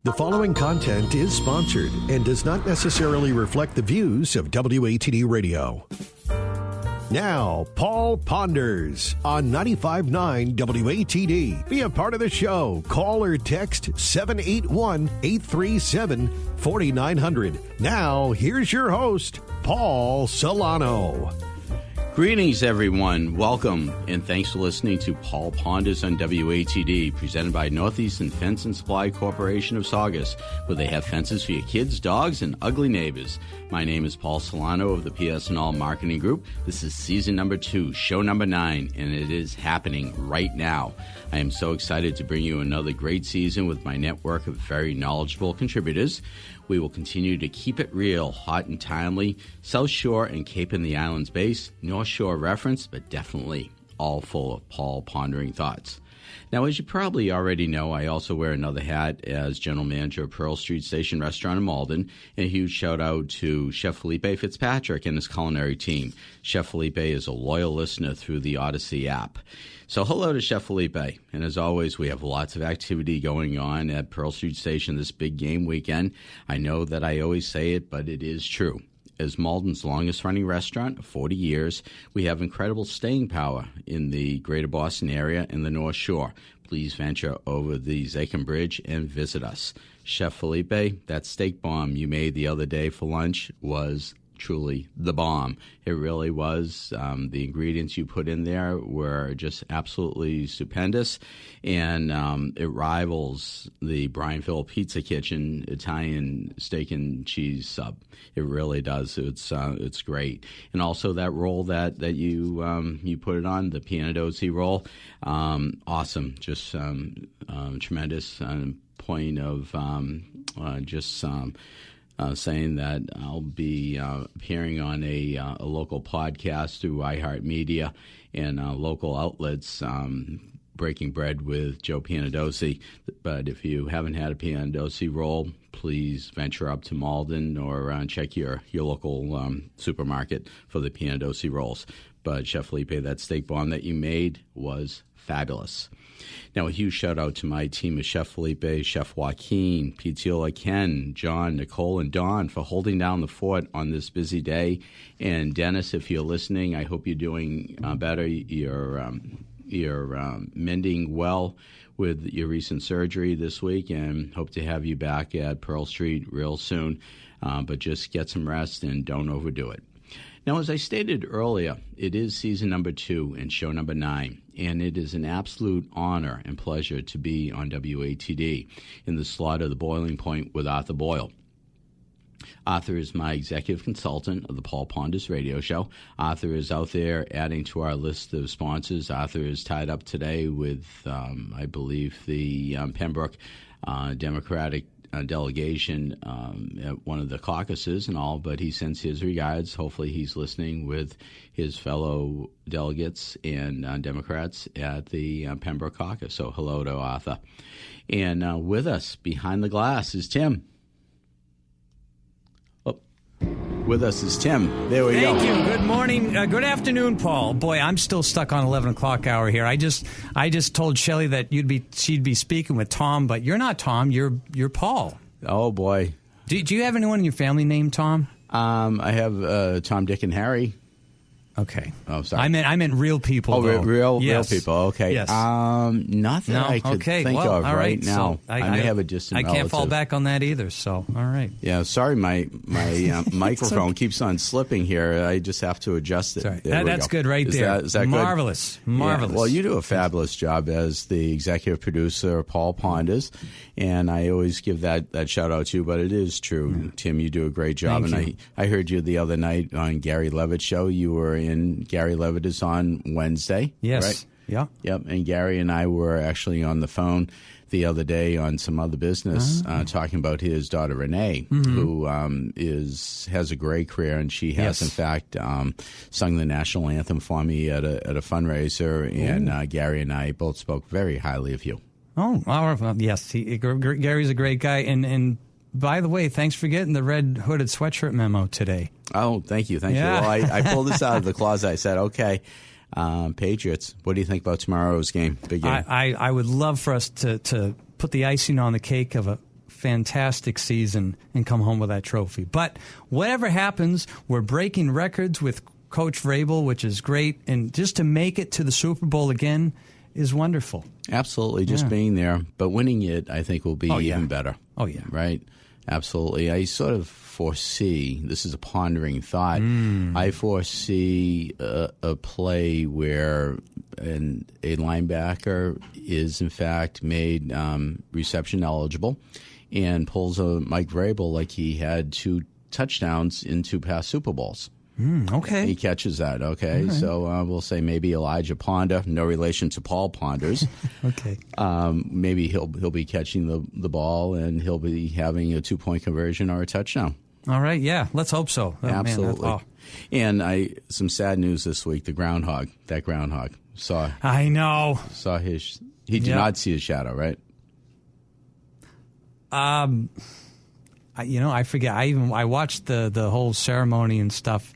The following content is sponsored and does not necessarily reflect the views of WATD Radio. Now, Paul Ponders on 95.9 WATD. Be a part of the show. Call or text 781-837-4900. Now, here's your host, Paul Solano. Greetings, everyone. Welcome, and thanks for listening to Paul Ponders on WATD, presented by Northeastern Fence and Supply Corporation of Saugus, where they have fences for your kids, dogs, and ugly neighbors. My name is Paul Solano of the PS&L Marketing Group. This is season number 2, show number 9, and it is happening right now. I am so excited to bring you another great season with my network of very knowledgeable contributors. We will continue to keep it real, hot and timely, South Shore and Cape and the Islands base, North Shore reference, but definitely all full of Paul pondering thoughts. Now, as you probably already know, I also wear another hat as general manager of Pearl Street Station Restaurant in Malden, and a huge shout out to Chef Felipe Fitzpatrick and his culinary team. Chef Felipe is a loyal listener through the Odyssey app. So hello to Chef Felipe, and as always, we have lots of activity going on at Pearl Street Station this big game weekend. I know that I always say it, but it is true. As Malden's longest-running restaurant of 40 years, we have incredible staying power in the greater Boston area and the North Shore. Please venture over the Zakin Bridge and visit us. Chef Felipe, that steak bomb you made the other day for lunch was truly the bomb. It really was. The ingredients you put in there were just absolutely stupendous, and it rivals the Bryanville Pizza Kitchen Italian steak and cheese sub. It really does. It's great, and also that roll that you put it on, the Pianodozzi roll, awesome. Just tremendous point of saying that I'll be appearing on a local podcast through iHeartMedia and local outlets, Breaking Bread with Joe Pianodozzi. But if you haven't had a Pianodozzi roll, please venture up to Malden or check your local supermarket for the Pianodozzi rolls. But Chef Felipe, that steak bomb that you made was fabulous. Now, a huge shout-out to my team of Chef Felipe, Chef Joaquin, Pizziola Ken, John, Nicole, and Don for holding down the fort on this busy day. And Dennis, if you're listening, I hope you're doing better. You're mending well with your recent surgery this week, and hope to have you back at Pearl Street real soon. But just get some rest and don't overdo it. Now, as I stated earlier, it is season number 2 and show number 9, and it is an absolute honor and pleasure to be on WATD in the slot of The Boiling Point with Arthur Boyle. Arthur is my executive consultant of the Paul Ponders radio show. Arthur is out there adding to our list of sponsors. Arthur is tied up today with, I believe, the Pembroke Democratic delegation at one of the caucuses and all, but he sends his regards. Hopefully he's listening with his fellow delegates and Democrats at the Pembroke caucus. So hello to Arthur. And with us behind the glass is Tim. With us is Tim. There we go. Thank you. Good morning. Good afternoon, Paul. Boy, I'm still stuck on 11 o'clock hour here. I just told Shelley that she'd be speaking with Tom, but you're not Tom. You're Paul. Oh boy. Do you have anyone in your family named Tom? I have Tom, Dick, and Harry. Okay. Oh, sorry. I meant real people. Oh, though. real Yes. people. Okay. Yes. Nothing I could think of right now. So I may have a distant I can't relative. fall back on that either. So all right. Yeah. Sorry, my microphone keeps on slipping here. I just have to adjust it. Sorry. There we That's go. good right there. Is that Marvelous. good? Marvelous. Yeah. Well, you do a fabulous job as the executive producer, Paul Ponders, and I always give that shout out to you. But it is true, Tim. You do a great job. Thank and you. I heard you the other night on Gary Levitt's show. You were in Gary Levitt is on Wednesday. Yes. Right? Yeah. Yep. And Gary and I were actually on the phone the other day on some other business talking about his daughter Renee, who has a great career, and she has in fact sung the national anthem for me at a fundraiser. And Gary and I both spoke very highly of you. Oh, well, yes. Gary's a great guy, and by the way, thanks for getting the red hooded sweatshirt memo today. Oh, thank you. Yeah. Well, I pulled this out of the closet. I said, okay, Patriots, what do you think about tomorrow's game? Big game. I would love for us to put the icing on the cake of a fantastic season and come home with that trophy. But whatever happens, we're breaking records with Coach Vrabel, which is great. And just to make it to the Super Bowl again is wonderful. Absolutely. Just being there. But winning it, I think, will be even better. Oh, yeah. Right? Absolutely. I sort of foresee, this is a pondering thought, I foresee a play where a linebacker is, in fact, made reception eligible and pulls a Mike Vrabel like he had 2 touchdowns in 2 past Super Bowls. Okay. He catches that, okay? Right. So we'll say maybe Elijah Ponder, no relation to Paul Ponders. Okay. Maybe he'll be catching the ball and he'll be having a 2-point conversion or a touchdown. All right, yeah, let's hope so. Oh, Absolutely. Man, and some sad news this week, that groundhog saw I know. He did not see his shadow, right? I forget. I watched the whole ceremony and stuff.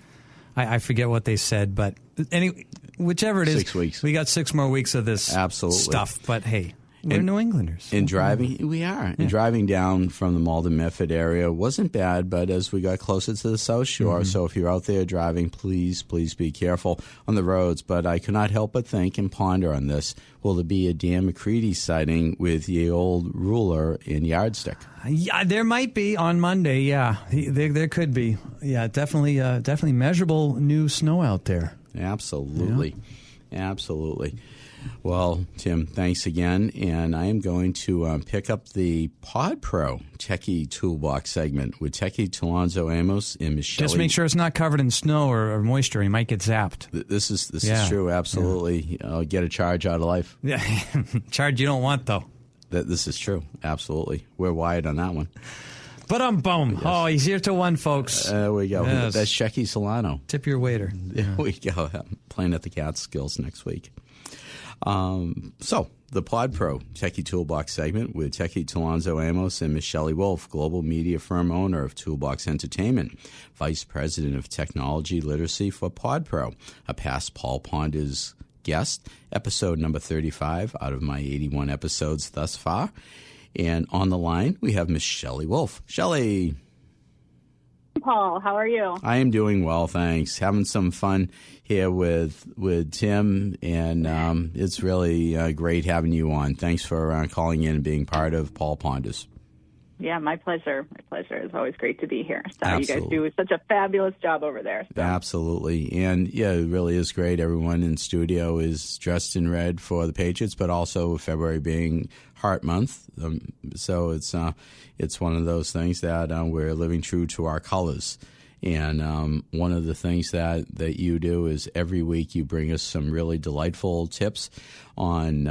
I forget what they said, but anyway, whichever it is, 6 weeks. We got 6 more weeks of this stuff. But hey, we're New Englanders. And we are. Yeah. And driving down from the Malden Medford area wasn't bad, but as we got closer to the South Shore, so if you're out there driving, please be careful on the roads. But I could not help but think and ponder on this. Will there be a Dan McCready sighting with the old ruler and yardstick? Yeah, there might be on Monday. Yeah, there could be. Yeah, definitely measurable new snow out there. Absolutely. Yeah. Absolutely. Well, Tim, thanks again. And I am going to pick up the Pod Pro Techie Toolbox segment with Techie Talonzo Amos and Michelle. Just make sure it's not covered in snow or moisture. You might get zapped. This is true. Absolutely. Get a charge out of life. Yeah, charge you don't want, though. This is true. Absolutely. We're wired on that one. But boom. Yes. Oh, he's here to one, folks. There we go. Yes. That's Shecky Solano. Tip your waiter. There we go. Playing at the Catskills next week. So, the Pod Pro Techie Toolbox segment with Techie Talonzo Amos and Michelle Wolf, global media firm owner of Toolbox Entertainment, Vice President of Technology Literacy for Pod Pro, a past Paul Ponders guest, episode number 35 out of my 81 episodes thus far. And on the line, we have Michelle Wolf. Shelley. Paul, how are you? I am doing well, thanks. Having some fun here with Tim, and it's really great having you on. Thanks for calling in and being part of Paul Ponders. Yeah, my pleasure. My pleasure. It's always great to be here. So Absolutely. You guys do such a fabulous job over there. So. Absolutely. And, yeah, it really is great. Everyone in studio is dressed in red for the Patriots, but also February being Heart Month. So it's one of those things that we're living true to our colors. And one of the things that you do is every week you bring us some really delightful tips on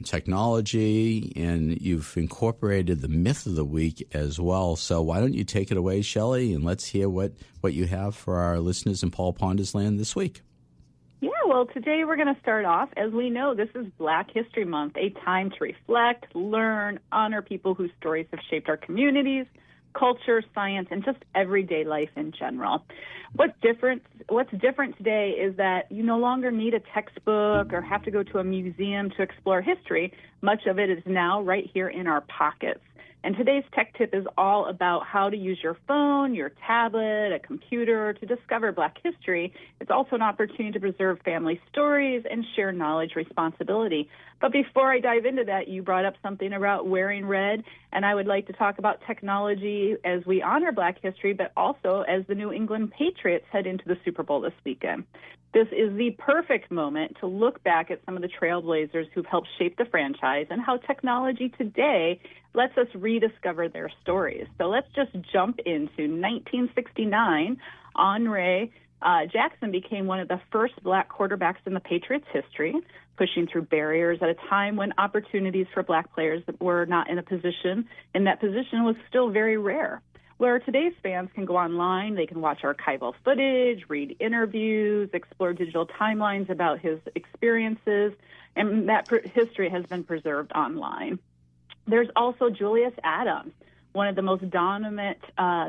technology, and you've incorporated the myth of the week as well. So why don't you take it away, Shelley, and let's hear what you have for our listeners in Paul Ponders Land this week. Yeah, well, today we're going to start off. As we know, this is Black History Month, a time to reflect, learn, honor people whose stories have shaped our communities, culture, science, and just everyday life in general. What's different today is that you no longer need a textbook or have to go to a museum to explore history. Much of it is now right here in our pockets. And today's tech tip is all about how to use your phone, your tablet, a computer to discover Black history. It's also an opportunity to preserve family stories and share knowledge responsibility. But before I dive into that, you brought up something about wearing red, and I would like to talk about technology as we honor Black history, but also as the New England Patriots head into the Super Bowl this weekend. This is the perfect moment to look back at some of the trailblazers who've helped shape the franchise and how technology today lets us rediscover their stories. So let's just jump into 1969. Andre Jackson became one of the first Black quarterbacks in the Patriots' history, pushing through barriers at a time when opportunities for Black players that were not in that position was still very rare. Where today's fans can go online, they can watch archival footage, read interviews, explore digital timelines about his experiences, and that history has been preserved online. There's also Julius Adams, one of the most dominant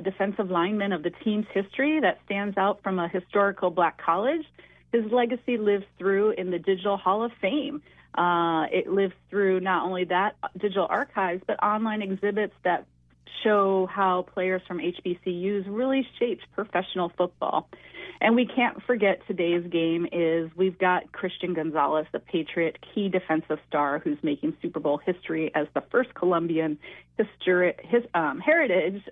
defensive linemen of the team's history that stands out from a historical Black college. His legacy lives through in the Digital Hall of Fame. It lives through not only that digital archives, but online exhibits that show how players from HBCUs really shaped professional football. And we can't forget today's game is we've got Christian Gonzalez, the Patriot key defensive star, who's making Super Bowl history as the first Colombian heritage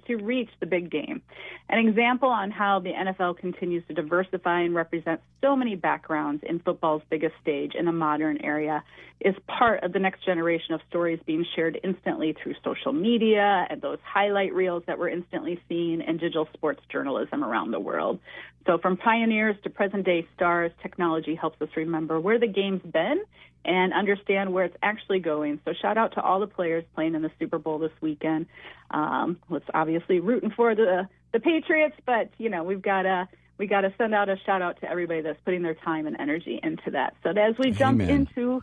to reach the big game. An example on how the NFL continues to diversify and represent so many backgrounds in football's biggest stage in a modern era is part of the next generation of stories being shared instantly through social media and those highlight reels that we're instantly seen in digital sports journalism around the world. So from pioneers to present-day stars, technology helps us remember where the game's been and understand where it's actually going. So shout out to all the players playing in the Super Bowl this weekend. Let's obviously rooting for the Patriots, but we've got to send out a shout out to everybody that's putting their time and energy into that. So as we jump into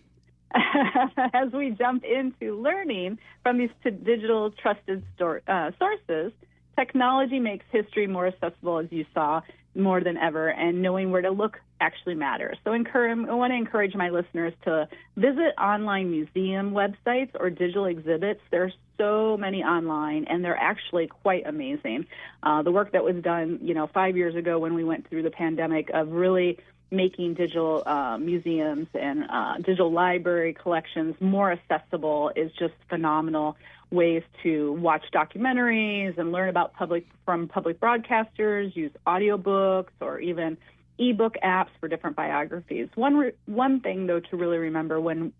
learning from these digital trusted sources, technology makes history more accessible, as you saw, more than ever, and knowing where to look actually matters. So I want to encourage my listeners to visit online museum websites or digital exhibits. There's so many online, and they're actually quite amazing. The work that was done, 5 years ago when we went through the pandemic of really making digital museums and digital library collections more accessible is just phenomenal. Ways to watch documentaries and learn about public broadcasters, use audiobooks or even ebook apps for different biographies. One thing, though, to really remember when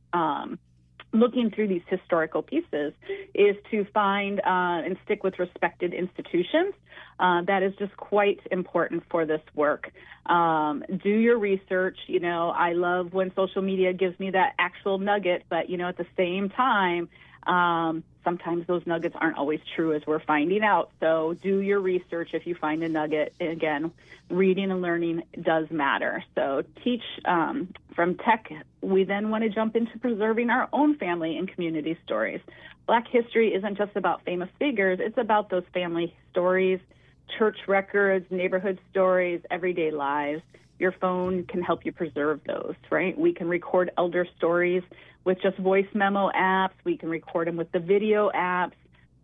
looking through these historical pieces is to find and stick with respected institutions. That is just quite important for this work. Do your research. I love when social media gives me that actual nugget, but, at the same time, sometimes those nuggets aren't always true, as we're finding out. So do your research if you find a nugget. Again, reading and learning does matter. So teach from tech. We then want to jump into preserving our own family and community stories. Black history isn't just about famous figures. It's about those family stories, church records, neighborhood stories, everyday lives. Your phone can help you preserve those, right? We can record elder stories with just voice memo apps. We can record them with the video apps,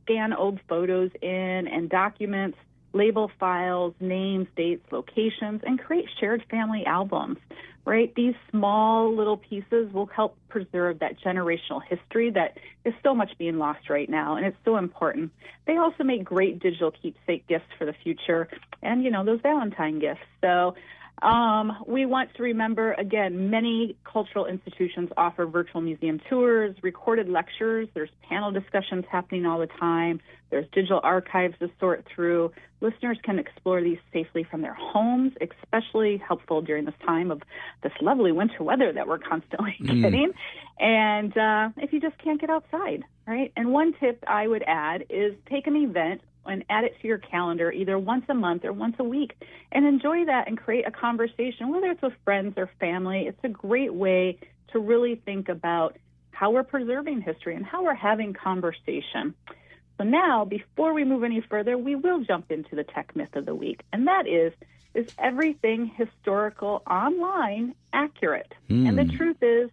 scan old photos in and documents, label files, names, dates, locations, and create shared family albums, right? These small little pieces will help preserve that generational history that is so much being lost right now, and it's so important. They also make great digital keepsake gifts for the future and, those Valentine gifts. So we want to remember, again, many cultural institutions offer virtual museum tours, recorded lectures. There's panel discussions happening all the time. There's digital archives to sort through. Listeners can explore these safely from their homes, especially helpful during this time of this lovely winter weather that we're constantly getting. And if you just can't get outside, right? And one tip I would add is take an event and add it to your calendar either once a month or once a week and enjoy that and create a conversation, whether it's with friends or family. It's a great way to really think about how we're preserving history and how we're having conversation. So now, before we move any further, we will jump into the tech myth of the week, and that is everything historical online accurate? And the truth is,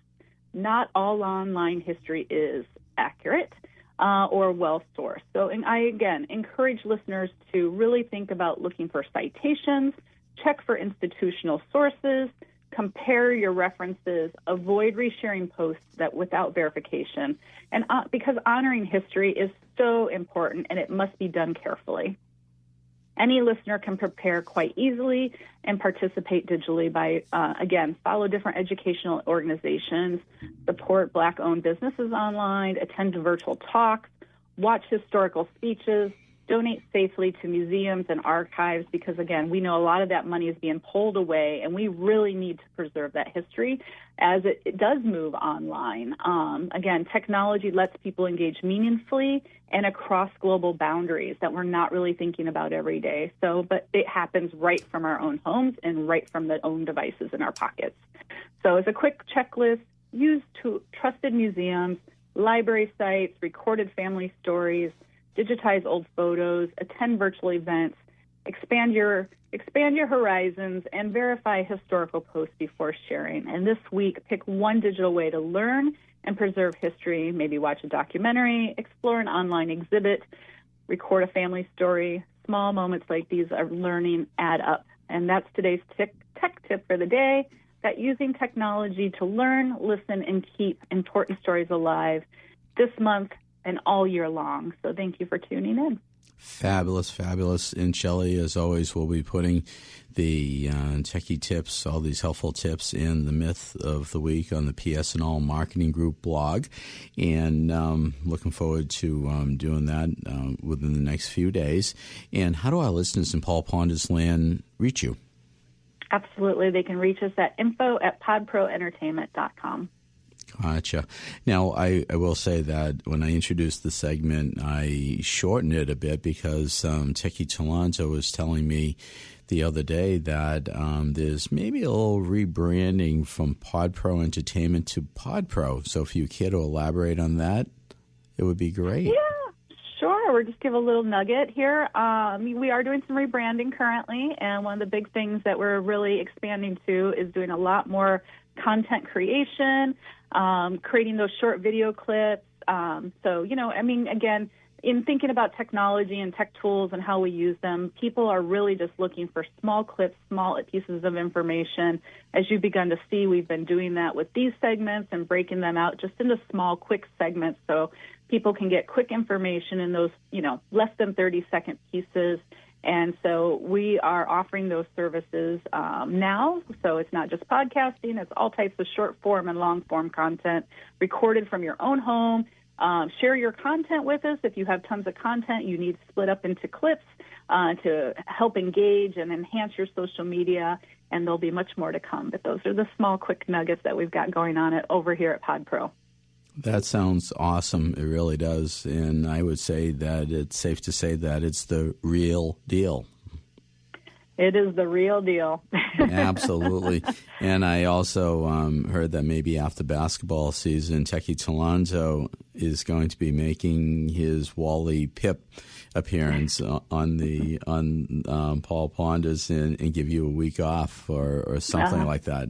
not all online history is accurate. Or well-sourced. So I, again, encourage listeners to really think about looking for citations, check for institutional sources, compare your references, avoid resharing posts that without verification, and because honoring history is so important and it must be done carefully. Any listener can prepare quite easily and participate digitally by, again, follow different educational organizations, support Black-owned businesses online, attend virtual talks, watch historical speeches, donate safely to museums and archives because, again, we know a lot of that money is being pulled away, and we really need to preserve that history as it does move online. Again, technology lets people engage meaningfully and across global boundaries that we're not really thinking about every day. But it happens right from our own homes and right from the own devices in our pockets. So as a quick checklist, use trusted museums, library sites, recorded family stories, digitize old photos, attend virtual events, expand your horizons and verify historical posts before sharing. And this week, pick one digital way to learn and preserve history. Maybe watch a documentary, explore an online exhibit, record a family story. Small moments like these of learning add up. And that's today's tech tip for the day, that using technology to learn, listen, and keep important stories alive this month and all year long. So thank you for tuning in. Fabulous, fabulous. And Shelley, as always, will be putting the techie tips, all these helpful tips in the Myth of the Week on the PS&All Marketing Group blog. And looking forward to doing that within the next few days. And how do our listeners in Paul Ponders land reach you? Absolutely. They can reach us at info@podproentertainment.com. Gotcha. Now, I will say that when I introduced the segment, I shortened it a bit because Techie Talonzo was telling me the other day that there's maybe a little rebranding from PodPro Entertainment to PodPro. So if you care to elaborate on that, it would be great. Yeah, sure. We'll just give a little nugget here. We are doing some rebranding currently, and one of the big things that we're really expanding to is doing a lot more content creation, creating those short video clips. So, again, in thinking about technology and tech tools and how we use them, people are really just looking for small clips, small pieces of information. As you've begun to see, we've been doing that with these segments and breaking them out just into small, quick segments so people can get quick information in those, less than 30-second pieces. And so we are offering those services now. So it's not just podcasting. It's all types of short form and long form content recorded from your own home. Share your content with us. If you have tons of content, you need to split up into clips to help engage and enhance your social media. And there'll be much more to come. But those are the small, quick nuggets that we've got going on over here at PodPro. That sounds awesome. It really does. And I would say that it's safe to say that it's the real deal. It is the real deal. Absolutely. And I also heard that maybe after basketball season, Techie Talonzo is going to be making his Wally Pip appearance on Paul Ponders and give you a week off or something like that.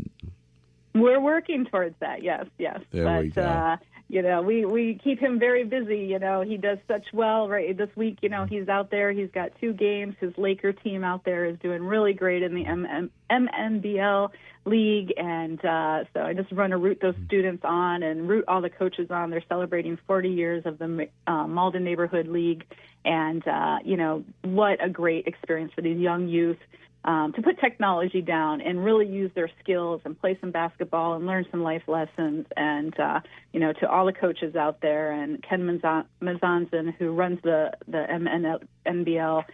We're working towards that, yes. There we go. We keep him very busy. He does such well. Right this week, he's out there. He's got 2 games. His Laker team out there is doing really great in the MNBL league. And so I just want to root those students on and root all the coaches on. They're celebrating 40 years of the Malden Neighborhood League. And, what a great experience for these young youth. To put technology down and really use their skills and play some basketball and learn some life lessons. And, to all the coaches out there and Ken Mazanzan, who runs the MNBL,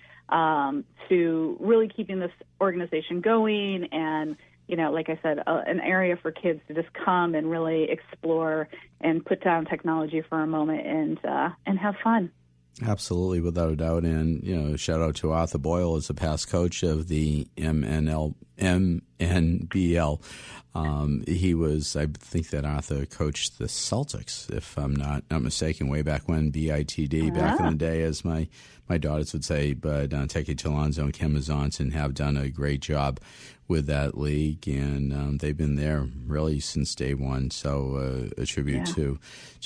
to really keeping this organization going and, like I said, an area for kids to just come and really explore and put down technology for a moment and have fun. Absolutely, without a doubt. And, shout out to Arthur Boyle as the past coach of the MNBL. He was, I think that Arthur coached the Celtics, if I'm not mistaken, way back when, BITD, back in the day, as my daughters would say. But Techie Talonzo and Ken Mazanzan have done a great job with that league, and they've been there really since day one. So a tribute to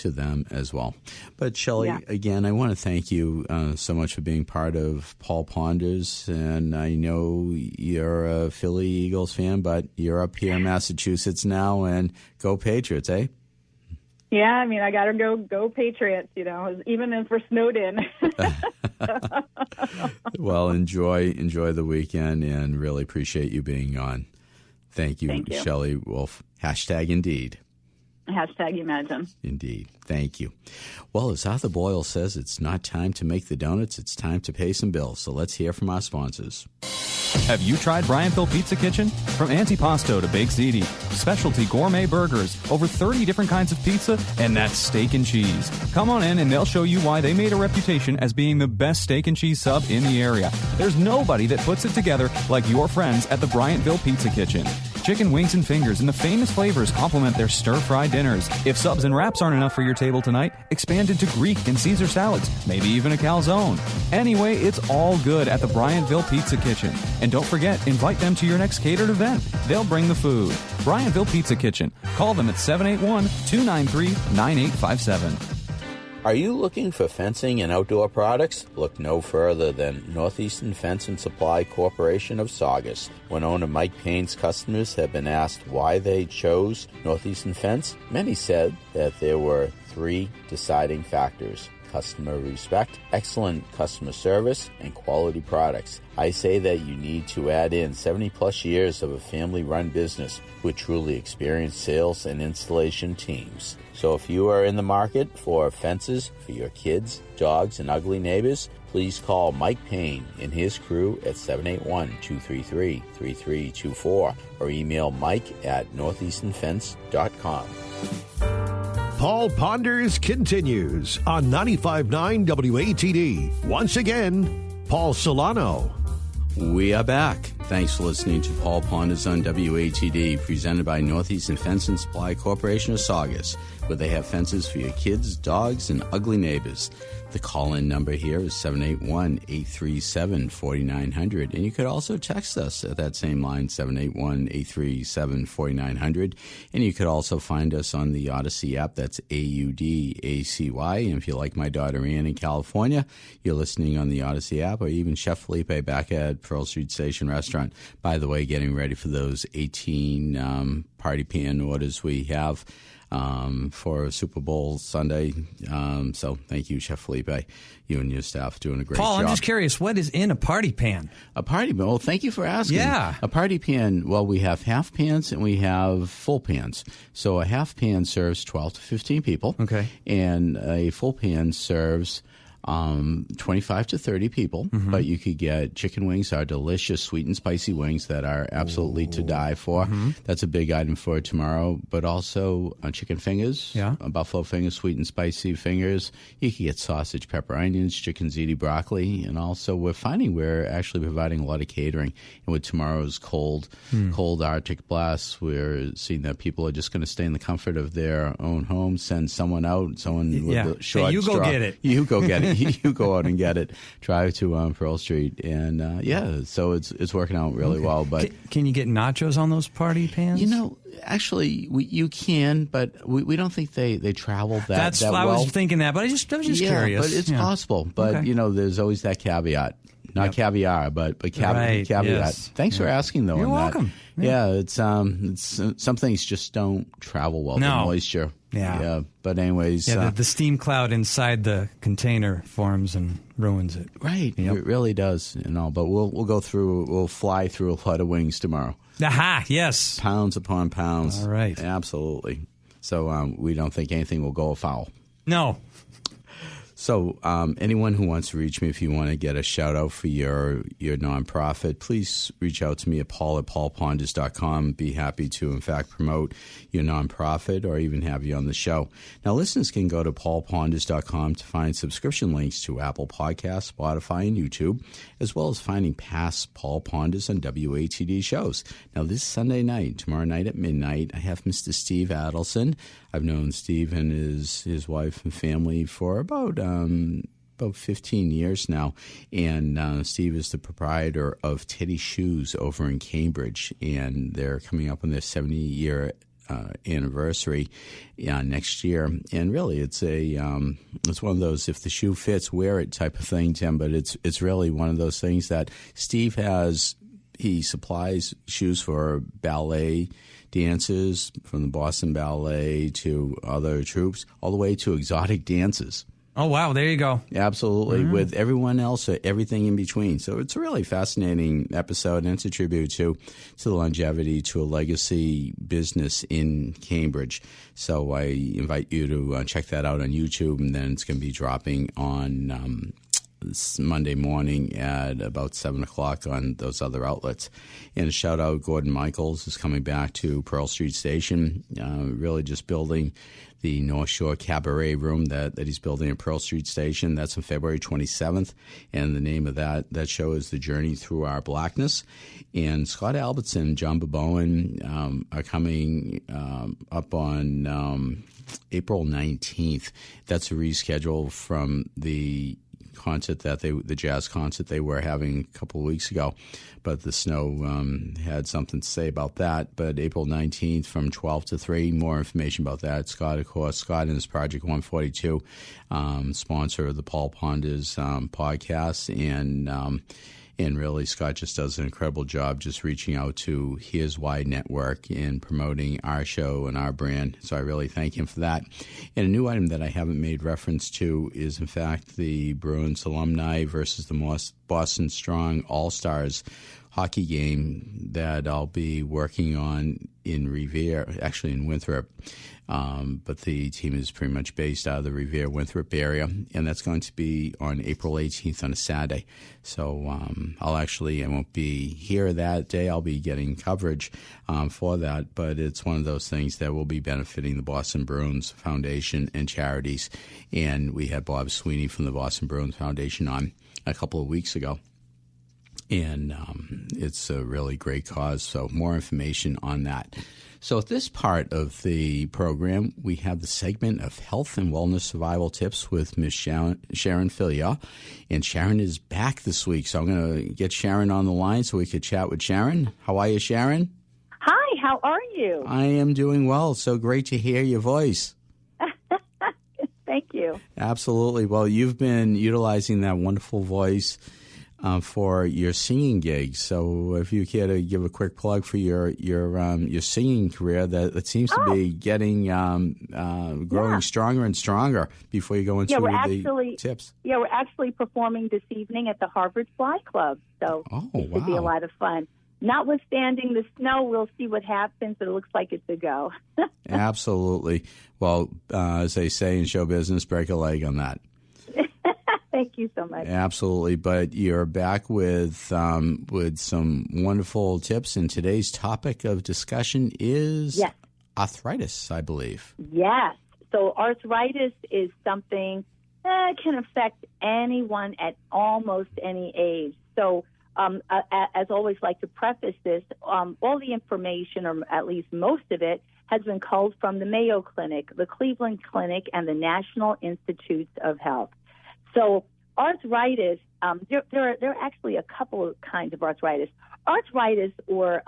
them as well. But Shelley, again, I want to thank you so much for being part of Paul Ponders. And I know you're a Philly Eagles fan, but you're up here in Massachusetts now, and go Patriots, eh? Yeah, I got to go Patriots, even if we're snowed in. Well, enjoy the weekend, and really appreciate you being on. Thank you. Shelley Wolf. #Indeed. #Imagine. Indeed. Thank you. Well, as Arthur Boyle says, it's not time to make the donuts, it's time to pay some bills. So let's hear from our sponsors. Have you tried Bryanttville Pizza Kitchen? From antipasto to baked ziti, specialty gourmet burgers, over 30 different kinds of pizza, and that's steak and cheese. Come on in and they'll show you why they made a reputation as being the best steak and cheese sub in the area. There's nobody that puts it together like your friends at the Bryanttville Pizza Kitchen. chicken wings and fingers, and the famous flavors complement their stir-fry dinners. If subs and wraps aren't enough for your table tonight, expand into Greek and Caesar salads, maybe even a calzone. Anyway, it's all good at the Bryantville Pizza Kitchen. And don't forget, invite them to your next catered event. They'll bring the food. Bryantville Pizza Kitchen. Call them at 781-293-9857. Are you looking for fencing and outdoor products? Look no further than Northeastern Fence and Supply Corporation of Saugus. When owner Mike Payne's customers have been asked why they chose Northeastern Fence, many said that there were 3 deciding factors: customer respect, excellent customer service, and quality products. I say that you need to add in 70-plus years of a family-run business with truly experienced sales and installation teams. So if you are in the market for fences for your kids, dogs, and ugly neighbors, please call Mike Payne and his crew at 781-233-3324 or email mike@northeasternfence.com. Paul Ponders continues on 95.9 WATD. Once again, Paul Solano. We are back. Thanks for listening to Paul Ponders on WATD, presented by Northeastern Fence and Supply Corporation of Saugus, where they have fences for your kids, dogs, and ugly neighbors. The call-in number here is 781-837-4900, and you could also text us at that same line, 781-837-4900, and you could also find us on the Odyssey app. That's AUDACY, and if you like my daughter Ann in California, you're listening on the Odyssey app, or even Chef Felipe back at Pearl Street Station Restaurant. By the way, getting ready for those 18 party pan orders we have for Super Bowl Sunday. So thank you, Chef Felipe. You and your staff doing a great job. Paul, I'm just curious, what is in a party pan? A party pan? Well, thank you for asking. Yeah. A party pan, well, we have half pans and we have full pans. So a half pan serves 12 to 15 people. Okay. And a full pan serves 25 to 30 people, but you could get chicken wings, our delicious sweet and spicy wings that are absolutely to die for. That's a big item for tomorrow, but also chicken fingers, buffalo fingers, sweet and spicy fingers. You can get sausage, pepper, onions, chicken ziti, broccoli, and also we're finding we're actually providing a lot of catering. And with tomorrow's cold Arctic blasts, we're seeing that people are just going to stay in the comfort of their own home, send someone out, with a short hey, you straw. go get it. You go get it. You go out and get it. Drive to Pearl Street, and so it's working out really well. But can you get nachos on those party pans? You know, actually, you can, but we don't think they travel that I well. was thinking that, but I was just curious. But it's possible. But there's always that caveat. Not caviar, but caveat. Yes. Thanks for asking, though. You're welcome. Yeah, it's some things just don't travel well. No. The moisture. Yeah. But anyways, the steam cloud inside the container forms and ruins it. Right. Yep. It really does, and all. But we'll fly through a lot of wings tomorrow. Aha! Yes. Pounds upon pounds. All right. Absolutely. So we don't think anything will go afoul. No. So anyone who wants to reach me, if you want to get a shout-out for your nonprofit, please reach out to me at paul@paulponders.com. Be happy to, in fact, promote your nonprofit or even have you on the show. Now, listeners can go to paulponders.com to find subscription links to Apple Podcasts, Spotify, and YouTube, as well as finding past Paul Ponders and WATD shows. Now, this Sunday night, tomorrow night at midnight, I have Mr. Steve Adelson. I've known Steve and his wife and family for about 15 years now, and Steve is the proprietor of Teddy Shoes over in Cambridge, and they're coming up on their 70-year anniversary next year. And really, it's one of those if the shoe fits, wear it type of thing, Tim. But it's really one of those things that Steve has. He supplies shoes for ballet dancers, from the Boston Ballet to other troops, all the way to exotic dances. Oh, wow. There you go. Absolutely. Mm-hmm. With everyone else, everything in between. So it's a really fascinating episode, and it's a tribute to the longevity, to a legacy business in Cambridge. So I invite you to check that out on YouTube, and then it's going to be dropping on this Monday morning at about 7 o'clock on those other outlets. And a shout out, Gordon Michaels is coming back to Pearl Street Station, really just building the North Shore Cabaret Room that he's building at Pearl Street Station. That's on February 27th, and the name of that show is The Journey Through Our Blackness. And Scott Albertson, John Boboin are coming up on April 19th. That's a reschedule from the concert the jazz concert they were having a couple of weeks ago, but the snow had something to say about that. But April 19th from 12 to 3, more information about that. Scott, of course, Scott and his Project 142, sponsor of the Paul Ponders podcast, and really, Scott just does an incredible job just reaching out to his wide network and promoting our show and our brand. So I really thank him for that. And a new item that I haven't made reference to is, in fact, the Bruins alumni versus the Boston Strong All-Stars hockey game that I'll be working on in Revere, actually in Winthrop. But the team is pretty much based out of the Revere-Winthrop area, and that's going to be on April 18th on a Saturday. So I won't be here that day. I'll be getting coverage for that, but it's one of those things that will be benefiting the Boston Bruins Foundation and charities. And we had Bob Sweeney from the Boston Bruins Foundation on a couple of weeks ago. And it's a really great cause, so more information on that. So at this part of the program, we have the segment of Health and Wellness Survival Tips with Ms. Sharon Fillier. And Sharon is back this week, so I'm going to get Sharon on the line so we could chat with Sharon. How are you, Sharon? Hi, how are you? I am doing well. So great to hear your voice. Thank you. Absolutely. Well, you've been utilizing that wonderful voice for your singing gigs. So if you care to give a quick plug for your singing career, that seems to be getting growing stronger and stronger before you go into the tips. Yeah, we're actually performing this evening at the Harvard Fly Club. So it should be a lot of fun. Notwithstanding the snow, we'll see what happens, but it looks like it's a go. Absolutely. Well, as they say in show business, break a leg on that. Thank you so much. Absolutely. But you're back with some wonderful tips, and today's topic of discussion is arthritis, I believe. Yes. So arthritis is something that can affect anyone at almost any age. So as always, like to preface this, all the information, or at least most of it, has been culled from the Mayo Clinic, the Cleveland Clinic, and the National Institutes of Health. So arthritis, there are actually a couple of kinds of arthritis. Arthritis or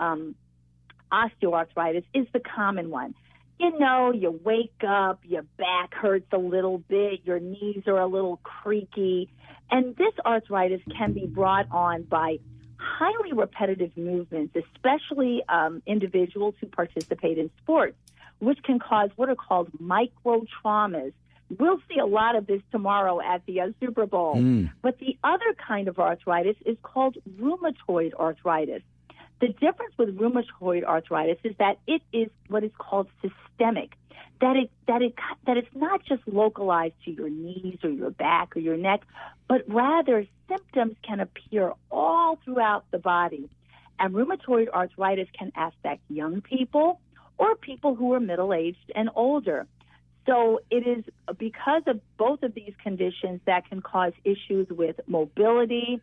osteoarthritis is the common one. You know, you wake up, your back hurts a little bit, your knees are a little creaky, and this arthritis can be brought on by highly repetitive movements, especially individuals who participate in sports, which can cause what are called micro-traumas. We'll see a lot of this tomorrow at the Super Bowl. But the other kind of arthritis is called rheumatoid arthritis. The difference with rheumatoid arthritis is that it is what is called systemic, that it's not just localized to your knees or your back or your neck, but rather symptoms can appear all throughout the body. And rheumatoid arthritis can affect young people or people who are middle-aged and older. So it is because of both of these conditions that can cause issues with mobility,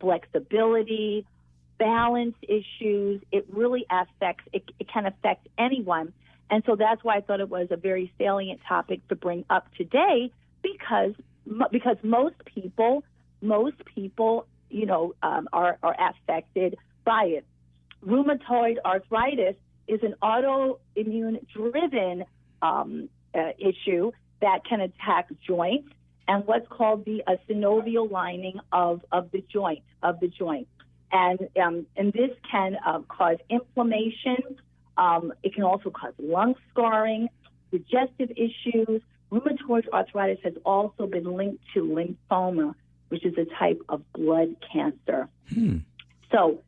flexibility, balance issues. It really it can affect anyone. And so that's why I thought it was a very salient topic to bring up today, because most people, are affected by it. Rheumatoid arthritis is an autoimmune-driven issue that can attack joints and what's called the synovial lining of the joint. And this can cause inflammation. It can also cause lung scarring, digestive issues. Rheumatoid arthritis has also been linked to lymphoma, which is a type of blood cancer. So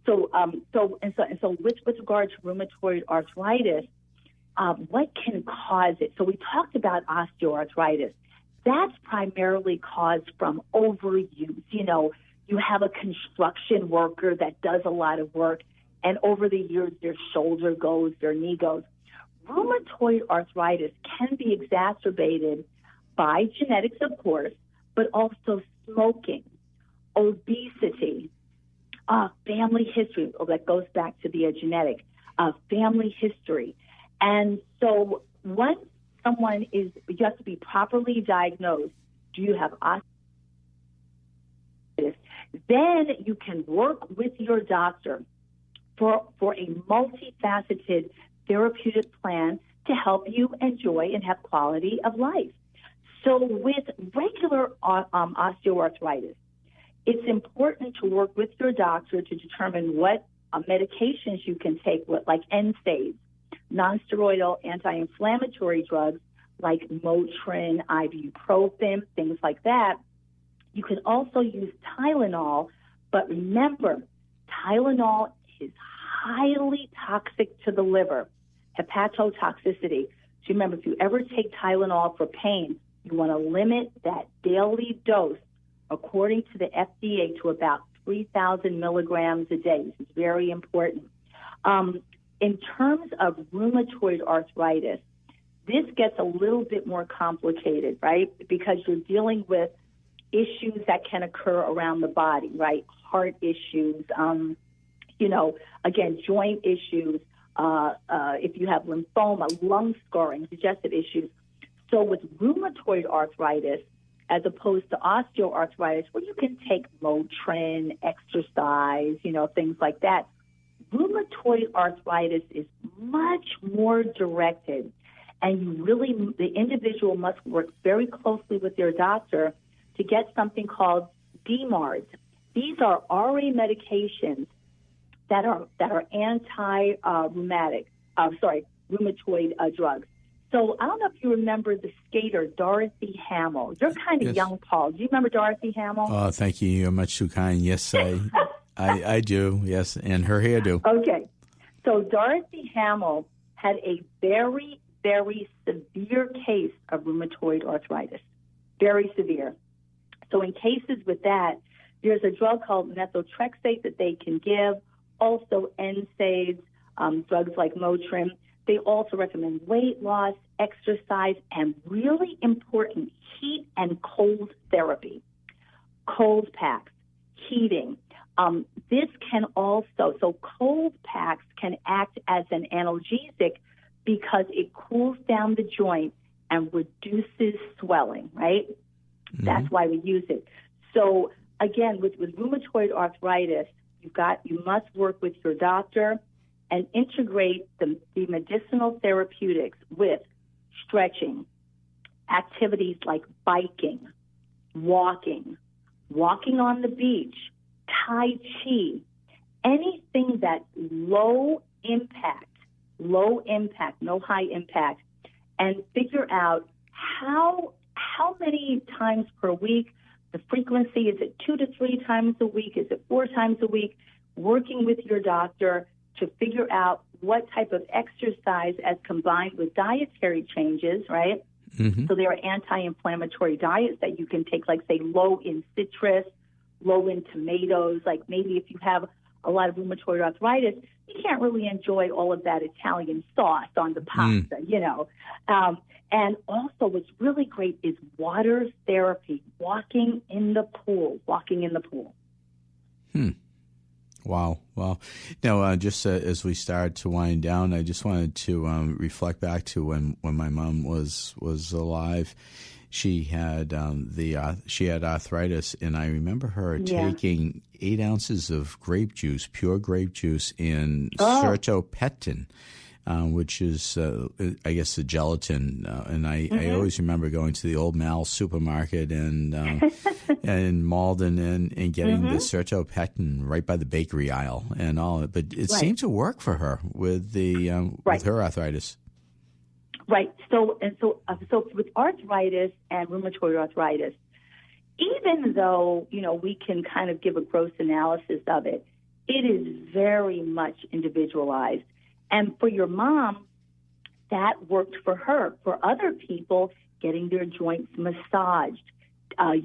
with regard to rheumatoid arthritis, what can cause it? So we talked about osteoarthritis. That's primarily caused from overuse. You know, you have a construction worker that does a lot of work, and over the years, their shoulder goes, their knee goes. rheumatoid arthritis can be exacerbated by genetics, of course, but also smoking, obesity, family history. Oh, that goes back to the genetic family history. And so once someone you have to be properly diagnosed. Do you have arthritis? Then you can work with your doctor for a multifaceted therapeutic plan to help you enjoy and have quality of life. So with regular osteoarthritis, it's important to work with your doctor to determine what medications you can take, like NSAIDs, nonsteroidal anti-inflammatory drugs like Motrin, ibuprofen, things like that. You can also use Tylenol, but remember, Tylenol is highly toxic to the liver, hepatotoxicity. So remember, if you ever take Tylenol for pain, you want to limit that daily dose, according to the FDA, to about 3,000 milligrams a day. This is very important. In terms of rheumatoid arthritis, this gets a little bit more complicated, right? Because you're dealing with issues that can occur around the body, right? Heart issues, again, joint issues, if you have lymphoma, lung scarring, digestive issues. So with rheumatoid arthritis, as opposed to osteoarthritis, where you can take Motrin, exercise, things like that, rheumatoid arthritis is much more directed. And the individual must work very closely with their doctor to get something called DMARDs. These are RA medications that are rheumatoid drugs. So I don't know if you remember the skater Dorothy Hamill. You're kind of young, Paul. Do you remember Dorothy Hamill? Oh, thank you. You're much too kind. Yes, I do. Yes, and her hairdo. Okay. So Dorothy Hamill had a very, very severe case of rheumatoid arthritis. Very severe. So in cases with that, there's a drug called methotrexate that they can give, also NSAIDs, drugs like Motrin. They also recommend weight loss, exercise, and really important, heat and cold therapy. Cold packs, heating. This can also, so cold packs can act as an analgesic because it cools down the joint and reduces swelling, right? Mm-hmm. That's why we use it. So again, with rheumatoid arthritis, you must work with your doctor and integrate the medicinal therapeutics with stretching, activities like biking, walking on the beach, Tai Chi, anything that's low impact, no high impact, and figure out how many times per week, the frequency, is it 2 to 3 times a week, is it 4 times a week, working with your doctor to figure out what type of exercise as combined with dietary changes, right? Mm-hmm. So there are anti-inflammatory diets that you can take, like, say, low in citrus, low in tomatoes. Like maybe if you have a lot of rheumatoid arthritis, you can't really enjoy all of that Italian sauce on the pasta, and also what's really great is water therapy, walking in the pool. Wow. Now, just as we start to wind down, I just wanted to reflect back to when my mom was alive. She had arthritis, and I remember her taking 8 ounces of grape juice, pure grape juice, in Sertopectin, which is, I guess, the gelatin. And I always remember going to the Old Mal supermarket and in Malden and getting the Sertopectin right by the bakery aisle and all. But it seemed to work for her with with her arthritis. Right. So with arthritis and rheumatoid arthritis, even though, we can kind of give a gross analysis of it, it is very much individualized. And for your mom, that worked for her. For other people, getting their joints massaged,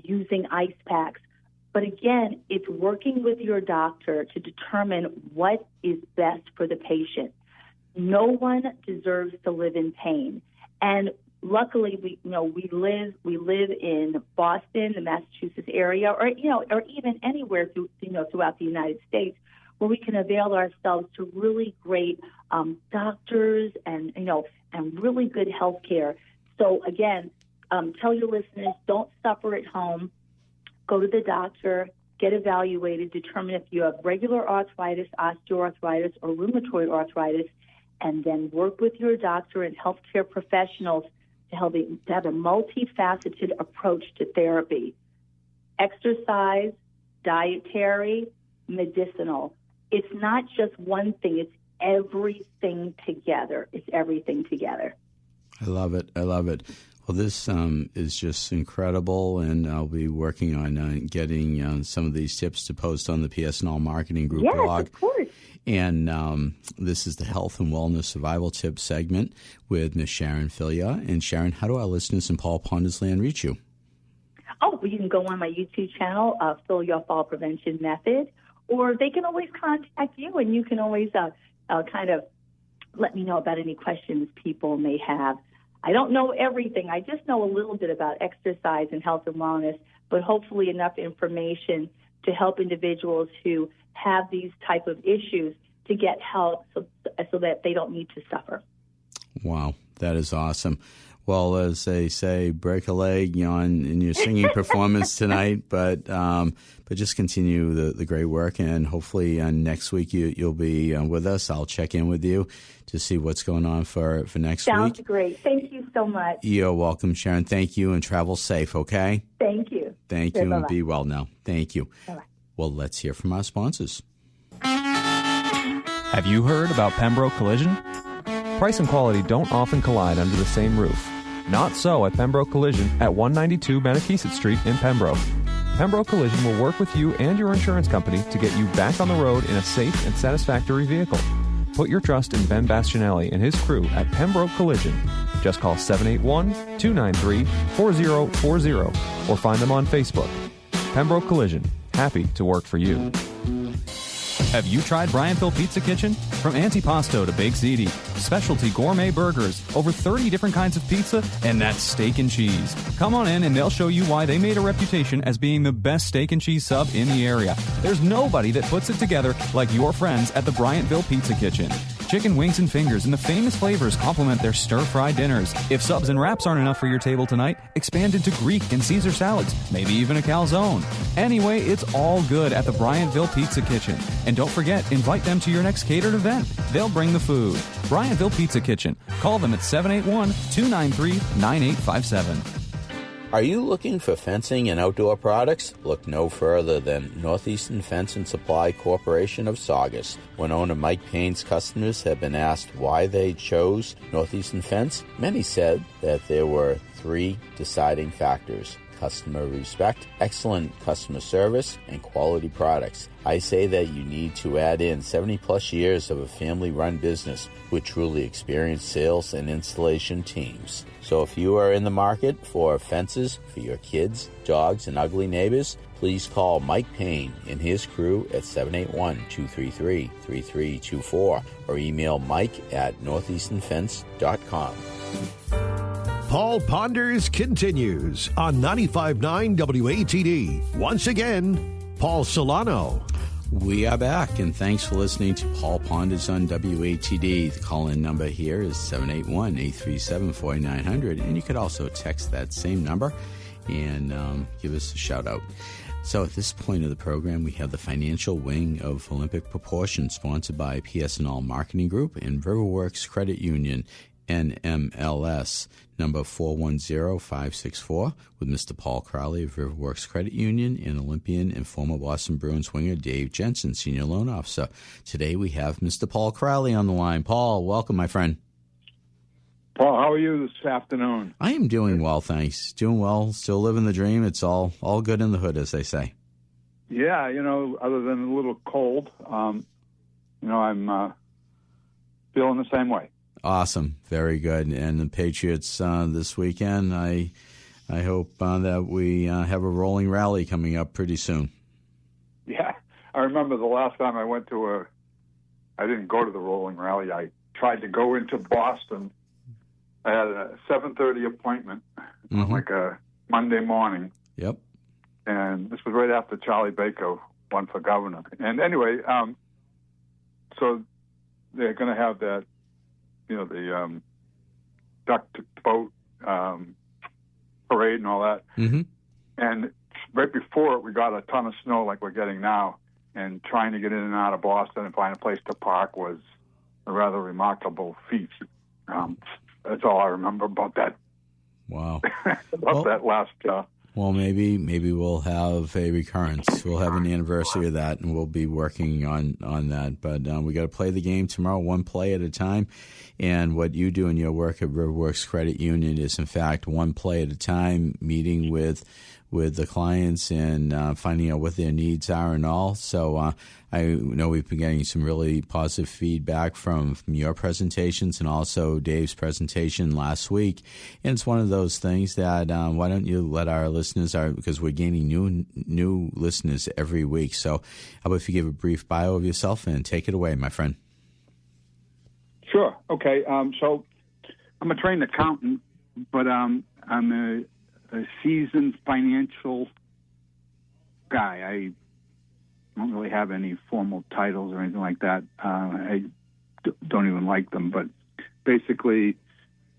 using ice packs. But again, it's working with your doctor to determine what is best for the patient. No one deserves to live in pain. And luckily, we live in Boston, the Massachusetts area, or even anywhere throughout the United States, where we can avail ourselves to really great doctors and really good health care. So again, tell your listeners, don't suffer at home. Go to the doctor, get evaluated, determine if you have regular arthritis, osteoarthritis, or rheumatoid arthritis, and then work with your doctor and healthcare professionals to have a multifaceted approach to therapy. Exercise, dietary, medicinal. It's not just one thing. It's everything together. It's everything together. I love it. Well, this is just incredible, and I'll be working on getting some of these tips to post on the PSNL Marketing Group blog. Yes, of course. And this is the Health and Wellness Survival Tips segment with Miss Sharon Filia. And Sharon, how do our listeners in Paul Ponders Land reach you? Oh, well, you can go on my YouTube channel, Filia Fall Prevention Method, or they can always contact you, and you can always kind of let me know about any questions people may have. I don't know everything. I just know a little bit about exercise and health and wellness, but hopefully enough information to help individuals who have these type of issues to get help so that they don't need to suffer. Wow, that is awesome. Well, as they say, break a leg in your singing performance tonight, but just continue the great work, and hopefully next week you'll be with us. I'll check in with you to see what's going on for next week. Sounds great. Thank you so much. You're welcome, Sharon. Thank you, and travel safe, okay? Thank you. Thank you, and be well now. Thank you. Bye-bye. Well, let's hear from our sponsors. Have you heard about Pembroke Collision? Price and quality don't often collide under the same roof. Not so at Pembroke Collision at 192 Manakesett Street in Pembroke. Pembroke Collision will work with you and your insurance company to get you back on the road in a safe and satisfactory vehicle. Put your trust in Ben Bastianelli and his crew at Pembroke Collision. Just call 781-293-4040 or find them on Facebook. Pembroke Collision. Happy to work for you. Have you tried Brianville Pizza Kitchen? From antipasto to baked ziti, specialty gourmet burgers, over 30 different kinds of pizza, and that's steak and cheese. Come on in and they'll show you why they made a reputation as being the best steak and cheese sub in the area. There's nobody that puts it together like your friends at the Briantville Pizza Kitchen. Chicken wings and fingers and the famous flavors complement their stir-fry dinners. If subs and wraps aren't enough for your table tonight, expand into Greek and Caesar salads, maybe even a calzone. Anyway, it's all good at the Briantville Pizza Kitchen. And don't forget, invite them to your next catered event. They'll bring the food. Briantville Pizza Kitchen. Call them at 781-293-9857. Are you looking for fencing and outdoor products? Look no further than Northeastern Fence and Supply Corporation of Saugus. When owner Mike Payne's customers have been asked why they chose Northeastern Fence, many said that there were three deciding factors: customer respect, excellent customer service, and quality products. I say that you need to add in 70-plus years of a family-run business with truly experienced sales and installation teams. So if you are in the market for fences for your kids, dogs, and ugly neighbors, please call Mike Payne and his crew at 781-233-3324 or email mike@northeasternfence.com. Paul Ponders continues on 95.9 WATD. Once again, Paul Solano. We are back, and thanks for listening to Paul Ponders on WATD. The call-in number here is 781-837-4900, and you could also text that same number and give us a shout-out. So at this point of the program, we have the financial wing of Olympic Proportion, sponsored by PSNL Marketing Group and Riverworks Credit Union, NMLS, number 410564, with Mr. Paul Crowley of Riverworks Credit Union and Olympian and former Boston Bruins winger Dave Jensen, Senior Loan Officer. Today we have Mr. Paul Crowley on the line. Paul, welcome, my friend. Paul, how are you this afternoon? I am doing well, thanks. Doing well, still living the dream. It's all good in the hood, as they say. Yeah, other than a little cold, I'm feeling the same way. Awesome. Very good. And the Patriots this weekend, I hope that we have a rolling rally coming up pretty soon. Yeah. I remember the last time I went to I didn't go to the rolling rally. I tried to go into Boston. I had a 7:30 appointment on like a Monday morning. Yep. And this was right after Charlie Baker won for governor. And anyway, so they're going to have that, the duck to boat parade and all that. Mm-hmm. And right before it, we got a ton of snow like we're getting now. And trying to get in and out of Boston and find a place to park was a rather remarkable feat. That's all I remember about that. Wow. That last. Well, maybe we'll have a recurrence. We'll have an anniversary of that, and we'll be working on that. But we got to play the game tomorrow, one play at a time. And what you do in your work at Riverworks Credit Union is, in fact, one play at a time, meeting with the clients and finding out what their needs are and all. So I know we've been getting some really positive feedback from your presentations and also Dave's presentation last week. And it's one of those things that why don't you let our listeners, because we're gaining new listeners every week. So how about if you give a brief bio of yourself and take it away, my friend? Sure. Okay. So I'm a trained accountant, but I'm a seasoned financial guy. I don't really have any formal titles or anything like that. I don't even like them, but basically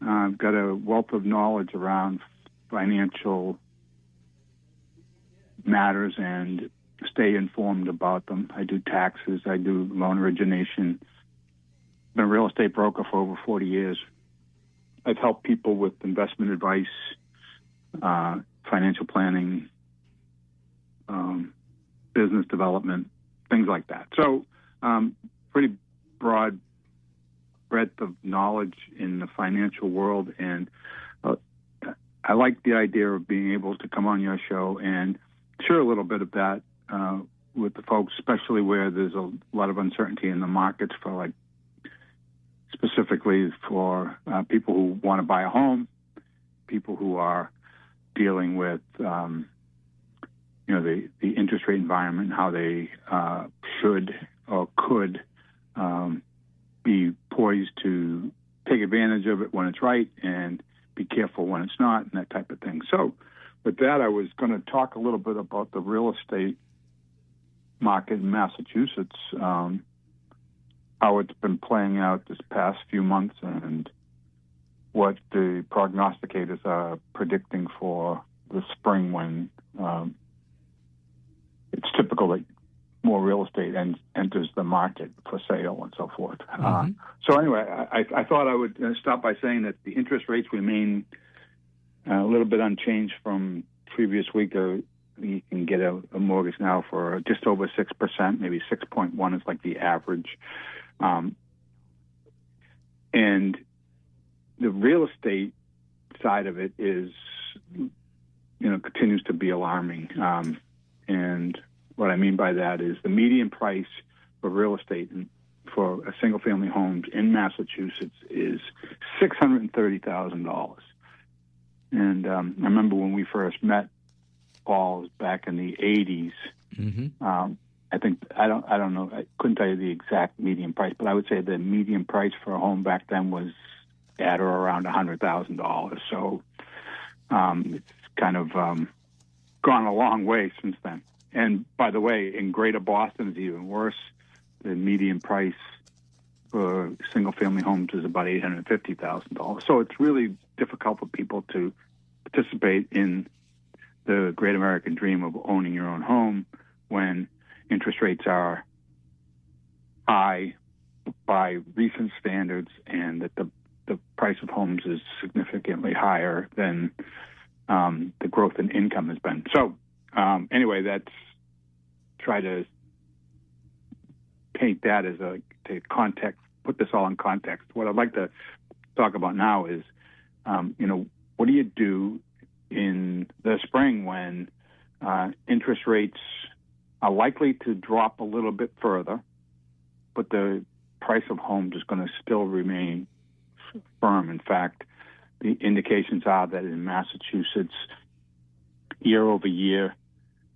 I've got a wealth of knowledge around financial matters and stay informed about them. I do taxes. I do loan origination. Been a real estate broker for over 40 years. I've helped people with investment advice, financial planning, business development, things like that. So pretty broad breadth of knowledge in the financial world. And I like the idea of being able to come on your show and share a little bit of that with the folks, especially where there's a lot of uncertainty in the markets for specifically for people who want to buy a home, people who are dealing with, the interest rate environment, how they should or could be poised to take advantage of it when it's right and be careful when it's not, and that type of thing. So with that, I was going to talk a little bit about the real estate market in Massachusetts, how it's been playing out this past few months and what the prognosticators are predicting for the spring when it's typical that more real estate enters the market for sale and so forth. So anyway, I thought I would start by saying that the interest rates remain a little bit unchanged from previous week. You can get a mortgage now for just over 6%, maybe 6.1 is like the average. And the real estate side of it is, continues to be alarming. And what I mean by that is the median price for real estate for a single-family homes in Massachusetts is $630,000. And I remember when we first met, Paul, back in the 80s. I think I don't know. I couldn't tell you the exact median price, but I would say the median price for a home back then was at or around $100,000. So it's kind of gone a long way since then. And by the way, in Greater Boston, it's even worse. The median price for single-family homes is about $850,000. So it's really difficult for people to participate in the great American dream of owning your own home when interest rates are high by recent standards and that the price of homes is significantly higher than the growth in income has been. So anyway, that's try to paint that as to context, put this all in context. What I'd like to talk about now is, what do you do in the spring when interest rates are likely to drop a little bit further, but the price of homes is going to still remain firm. In fact, the indications are that in Massachusetts, year over year,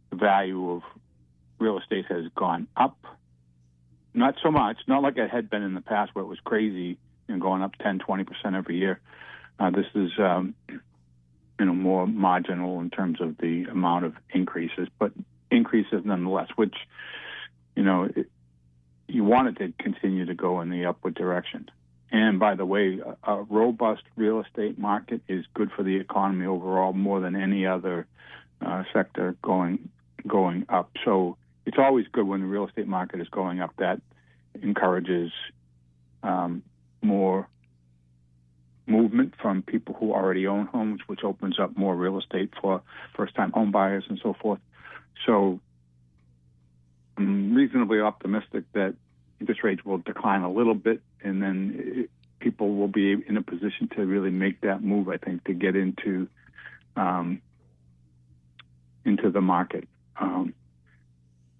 the value of real estate has gone up. Not so much, not like it had been in the past where it was crazy going up 10, 20% every year. This is more marginal in terms of the amount of increases, but increases nonetheless, which, you want it to continue to go in the upward direction. And by the way, a robust real estate market is good for the economy overall more than any other sector going up. So it's always good when the real estate market is going up. That encourages more movement from people who already own homes, which opens up more real estate for first-time home buyers and so forth. So I'm reasonably optimistic that interest rates will decline a little bit, and then people will be in a position to really make that move, I think, to get into the market.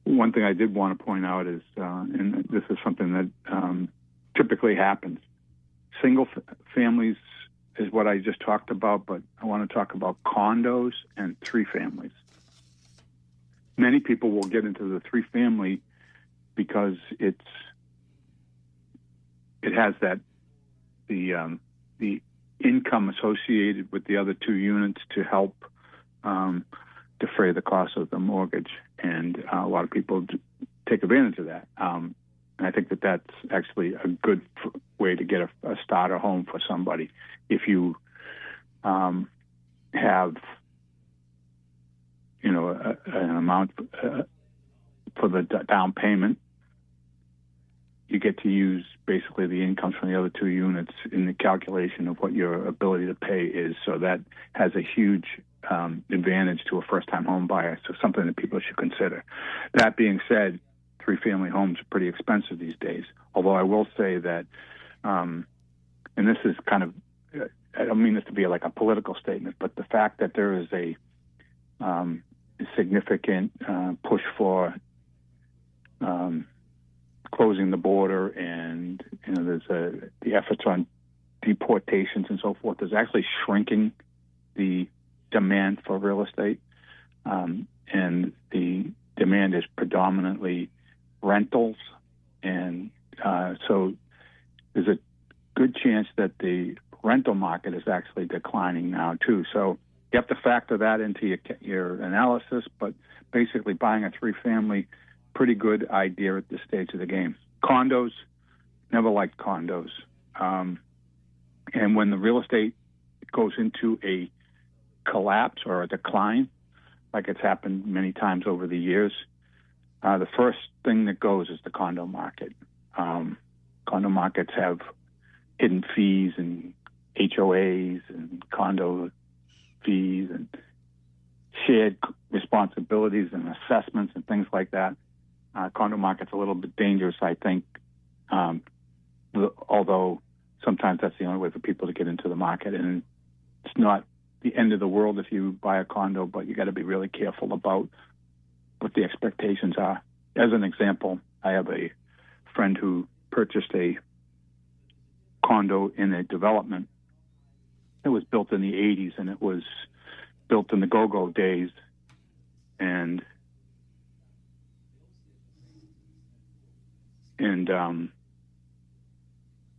One thing I did want to point out is, and this is something that typically happens, single families is what I just talked about, but I want to talk about condos and three families. Many people will get into the three family because it has the income associated with the other two units to help defray the cost of the mortgage, and a lot of people take advantage of that. And I think that that's actually a good way to get a starter home for somebody. If you have, an amount for the down payment, you get to use basically the incomes from the other two units in the calculation of what your ability to pay is. So that has a huge advantage to a first-time home buyer, so something that people should consider. That being said, three-family homes are pretty expensive these days, although I will say that, and this is kind of, I don't mean this to be like a political statement, but the fact that there is a significant push for closing the border, and there's the efforts on deportations and so forth, is actually shrinking the demand for real estate, and the demand is predominantly rentals, and so there's a good chance that the rental market is actually declining now too. So you have to factor that into your analysis, but basically buying a three-family, pretty good idea at this stage of the game. Condos, never liked condos. And when the real estate goes into a collapse or a decline, like it's happened many times over the years, the first thing that goes is the condo market. Condo markets have hidden fees and HOAs and condo fees and shared responsibilities and assessments and things like that. Condo market's a little bit dangerous, I think, although sometimes that's the only way for people to get into the market. And it's not the end of the world if you buy a condo, but you got to be really careful about what the expectations are. As an example, I have a friend who purchased a condo in a development. It was built in the 80s, and it was built in the go-go days. And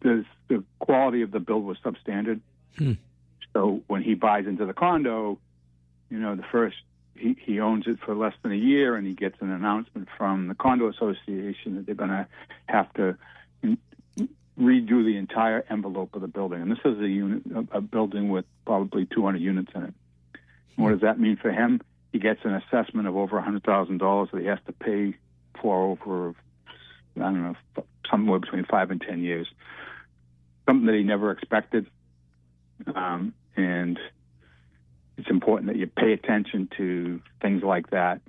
the quality of the build was substandard. So when he buys into the condo, the first, he owns it for less than a year, and he gets an announcement from the condo association that they're going to have to redo the entire envelope of the building. And this is a building with probably 200 units in it. What does that mean for him? He gets an assessment of over $100,000 that he has to pay for over, somewhere between 5 and 10 years. Something that he never expected. And it's important that you pay attention to things like that,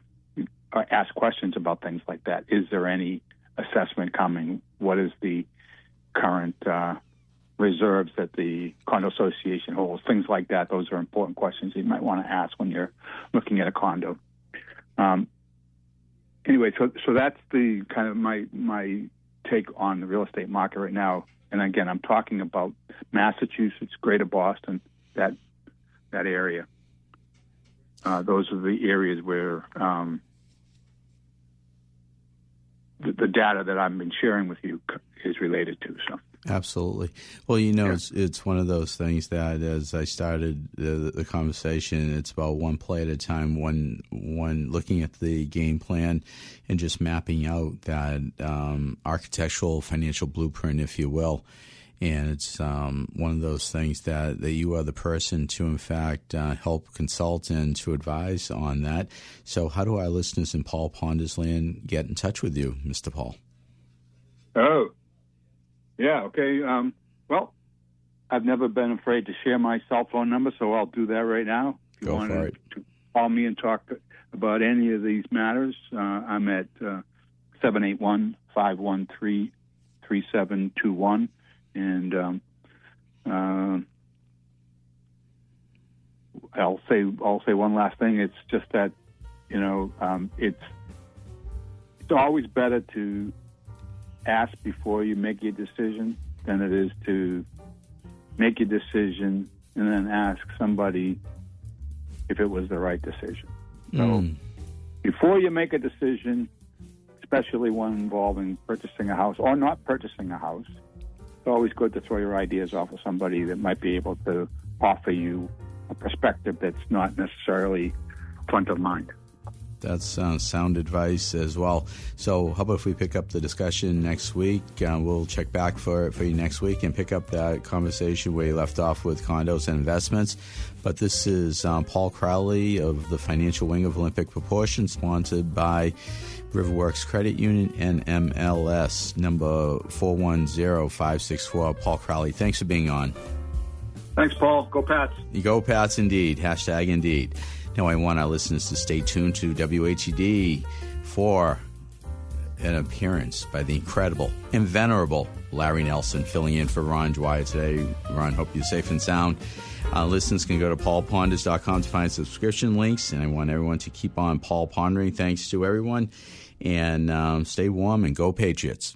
or ask questions about things like that. Is there any assessment coming? What is the current reserves that the condo association holds? Things like that. Those are important questions you might want to ask when you're looking at a condo. Anyway, so that's the kind of my take on the real estate market right now. And again, I'm talking about Massachusetts, Greater Boston, that area. Those are the areas where the data that I've been sharing with you is related to. So Absolutely. Well, it's one of those things that as I started the conversation, it's about one play at a time, one looking at the game plan and just mapping out that architectural financial blueprint, if you will. And it's one of those things that you are the person to, in fact, help consult and to advise on that. So how do our listeners in Paul Ponders land get in touch with you, Mr. Paul? Oh, yeah, okay. Well, I've never been afraid to share my cell phone number, so I'll do that right now. If you Go for it. To call me and talk about any of these matters, I'm at 781-513-3721. And I'll say one last thing. It's just that, it's always better to ask before you make your decision than it is to make your decision and then ask somebody if it was the right decision. So before you make a decision, especially one involving purchasing a house or not purchasing a house, it's always good to throw your ideas off of somebody that might be able to offer you a perspective that's not necessarily front of mind. That's sound advice as well. So how about if we pick up the discussion next week? We'll check back for you next week and pick up that conversation where you left off with condos and investments. But this is Paul Crowley of the financial wing of Olympic Proportion, sponsored by Riverworks Credit Union and MLS, number 410564. Paul Crowley, thanks for being on. Thanks, Paul. Go Pats. You go Pats indeed. Hashtag indeed. Now, I want our listeners to stay tuned to WATD for an appearance by the incredible and venerable Larry Nelson, filling in for Ron Dwyer today. Ron, hope you're safe and sound. Listeners can go to paulponders.com to find subscription links, and I want everyone to keep on Paul pondering. Thanks to everyone, and stay warm and go Patriots.